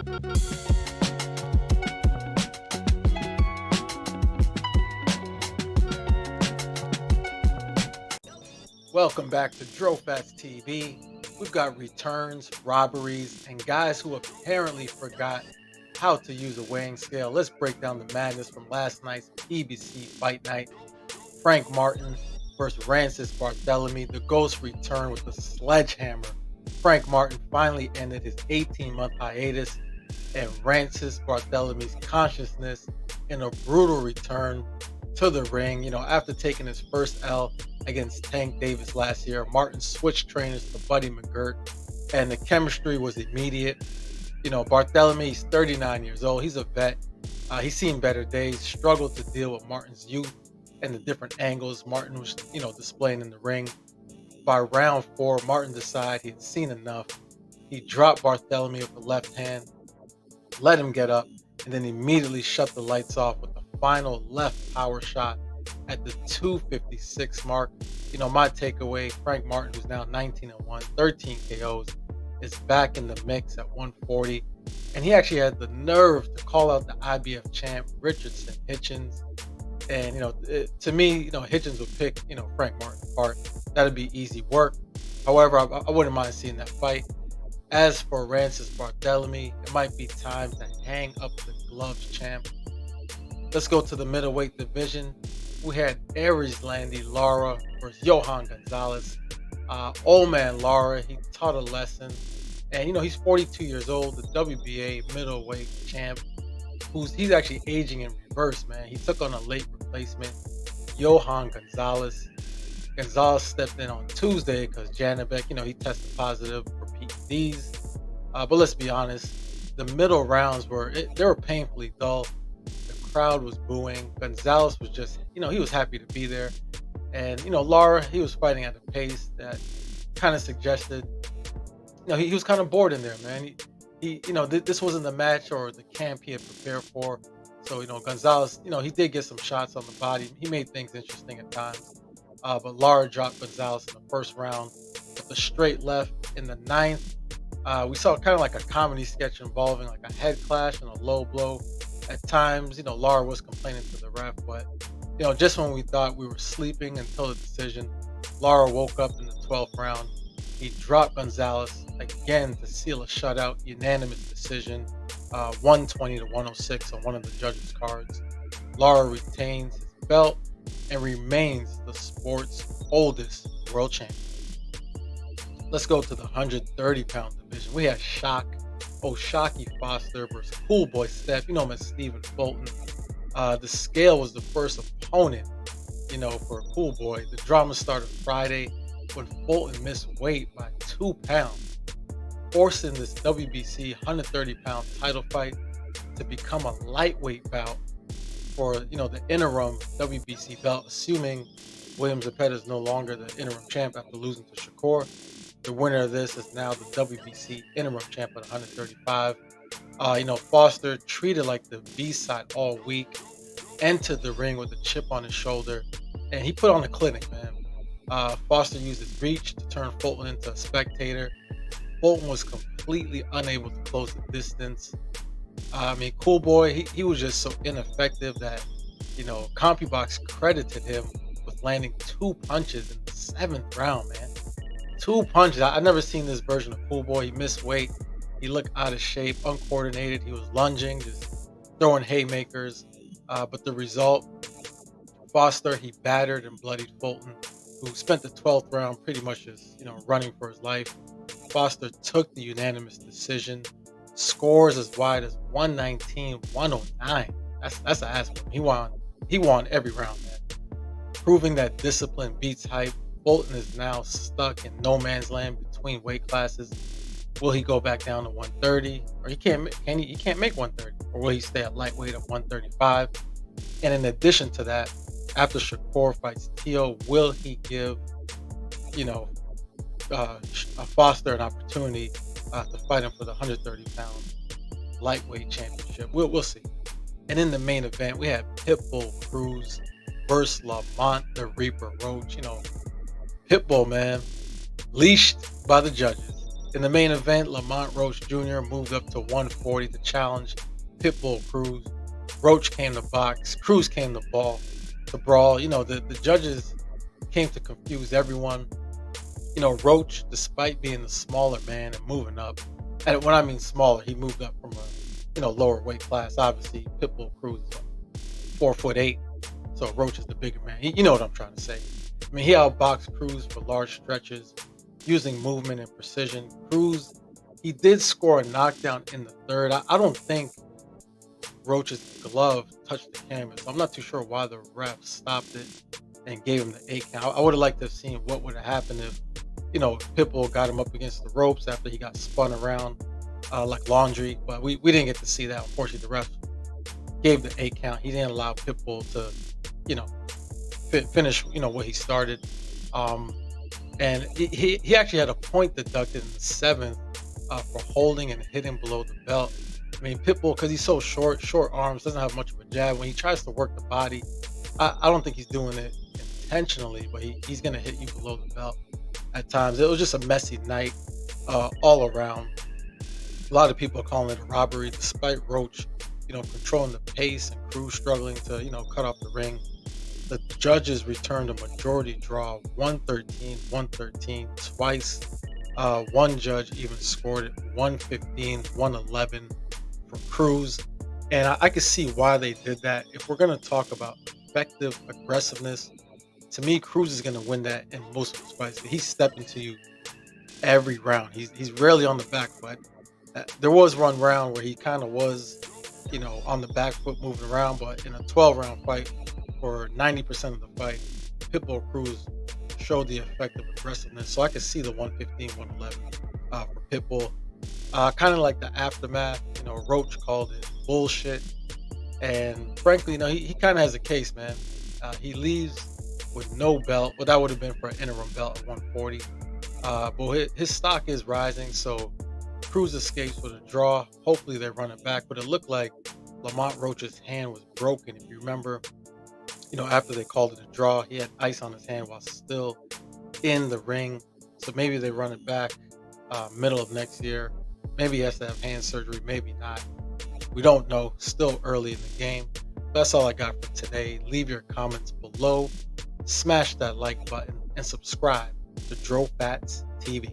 Welcome back to DroffatsTV. We've got returns, robberies, and guys who apparently forgot how to use a weighing scale. Let's break down the madness from last night's PBC Fight Night. Frank Martin versus Rancis Barthélemy. The Ghost returned with the sledgehammer. Frank Martin finally ended his 18-month hiatus, and Rancis Barthélemy's consciousness in a brutal return to the ring. After taking his first L against Tank Davis last year, Martin switched trainers to Buddy McGirt, and the chemistry was immediate. Barthélemy, he's 39 years old. He's a vet. He's seen better days, struggled to deal with Martin's youth and the different angles Martin was, displaying in the ring. By round 4, Martin decided he had seen enough. He dropped Barthélemy with the left hand, let him get up, and then immediately shut the lights off with the final left power shot at the 256 mark. My takeaway, Frank Martin, who's now 19-1, 13 KOs, is back in the mix at 140. And he actually had the nerve to call out the IBF champ, Richardson Hitchens. And, to me, Hitchens would pick, Frank Martin apart. That'd be easy work. However, I wouldn't mind seeing that fight. As for Rancis Barthélemy, it might be time to hang up the gloves, champ. Let's go to the middleweight division. We had Aries Landy Lara versus Johan Gonzalez. Old man Lara, he taught a lesson. And, he's 42 years old, the WBA middleweight champ. He's actually aging in reverse, man. He took on a late replacement, Johan Gonzalez. Gonzalez stepped in on Tuesday because Janabek, he tested positive for PEDs. But let's be honest, the middle rounds they were painfully dull. The crowd was booing. Gonzalez was just, he was happy to be there. And, Lara, he was fighting at a pace that kind of suggested, he was kind of bored in there, man. This wasn't the match or the camp he had prepared for. So, Gonzalez, he did get some shots on the body. He made things interesting at times. But Lara dropped Gonzalez in the first round with a straight left. In the 9th, we saw kind of like a comedy sketch involving like a head clash and a low blow. At times, Lara was complaining to the ref, but, just when we thought we were sleeping until the decision, Lara woke up in the 12th round. He dropped Gonzalez again to seal a shutout, unanimous decision, 120 to 106 on one of the judges' cards. Lara retains his belt and remains the sport's oldest world champion. Let's go to the 130-pound division. We had Shocky Foster versus Cool Boy Steph. You know him as Stephen Fulton. The scale was the first opponent, for Cool Boy. The drama started Friday when Fulton missed weight by 2 pounds, forcing this WBC 130-pound title fight to become a lightweight bout for, the interim WBC belt, assuming William Zepeda is no longer the interim champ after losing to Shakur. The winner of this is now the WBC interim champ at 135. Foster, treated like the B-side all week, entered the ring with a chip on his shoulder, and he put on a clinic, man. Foster used his reach to turn Fulton into a spectator. Fulton was completely unable to close the distance. Cool Boy, he was just so ineffective that, CompuBox credited him with landing 2 punches in the 7th round, man. 2 punches. I've never seen this version of Cool Boy. He missed weight. He looked out of shape, uncoordinated. He was lunging, just throwing haymakers. But the result, Foster, he battered and bloodied Fulton, who spent the 12th round pretty much just, running for his life. Foster took the unanimous decision. Scores as wide as 119-109. That's an ass for him. He won every round, man. Proving that discipline beats hype. Fulton is now stuck in no man's land between weight classes. Will he go back down to 130, or he can't make 130, or will he stay at lightweight at 135? And in addition to that, after Shakur fights Teo, will he give Foster an opportunity to fight him for the 130-pound lightweight championship? We'll see. And in the main event, we had Pitbull Cruz versus Lamont the Reaper Roach. Pitbull, man, leashed by the judges. In the main event, Lamont Roach Jr. moved up to 140 to challenge Pitbull Cruz. Roach came to box, Cruz came to brawl. The judges came to confuse everyone. Roach, despite being the smaller man and moving up, and when I mean smaller, he moved up from a lower weight class. Obviously, Pitbull Cruz is 4'8", so Roach is the bigger man. You know what I'm trying to say. I mean, he outboxed Cruz for large stretches, using movement and precision. Cruz, he did score a knockdown in the third. I don't think Roach's glove touched the canvas. I'm not too sure why the ref stopped it and gave him the 8 count. I would have liked to have seen what would have happened if, Pitbull got him up against the ropes after he got spun around like laundry. But we didn't get to see that. Unfortunately, the ref gave the 8 count. He didn't allow Pitbull to, you know, finish, what he started. Um, and he actually had a point deducted in the seventh for holding and hitting below the belt. I mean, Pitbull, because he's so short arms, doesn't have much of a jab. When he tries to work the body, I don't think he's doing it intentionally, but he's going to hit you below the belt at times. It was just a messy night all around. A lot of people are calling it a robbery, despite Roach, controlling the pace and Cruz struggling to, cut off the ring. The judges returned a majority draw, 113 twice. One judge even scored it 115, 111 for Cruz. And I can see why they did that. If we're going to talk about effective aggressiveness, to me, Cruz is going to win that in most of his fights. He's stepping to you every round. He's rarely on the back foot. There was one round where he kind of was, on the back foot moving around, but in a 12-round fight, for 90% of the fight, Pitbull Cruz showed the effective aggressiveness. So I could see the 115, 111 for Pitbull. Kind of like the aftermath, Roach called it bullshit. And frankly, he kind of has a case, man. He leaves with no belt. Well, that would have been for an interim belt at 140. But his stock is rising, so Cruz escapes with a draw. Hopefully they run it back. But it looked like Lamont Roach's hand was broken. If you remember, after they called it a draw, he had ice on his hand while still in the ring. So maybe they run it back middle of next year. Maybe he has to have hand surgery, maybe not. We don't know. Still early in the game. That's all I got for today. Leave your comments below. Smash that like button and subscribe to Drofats TV.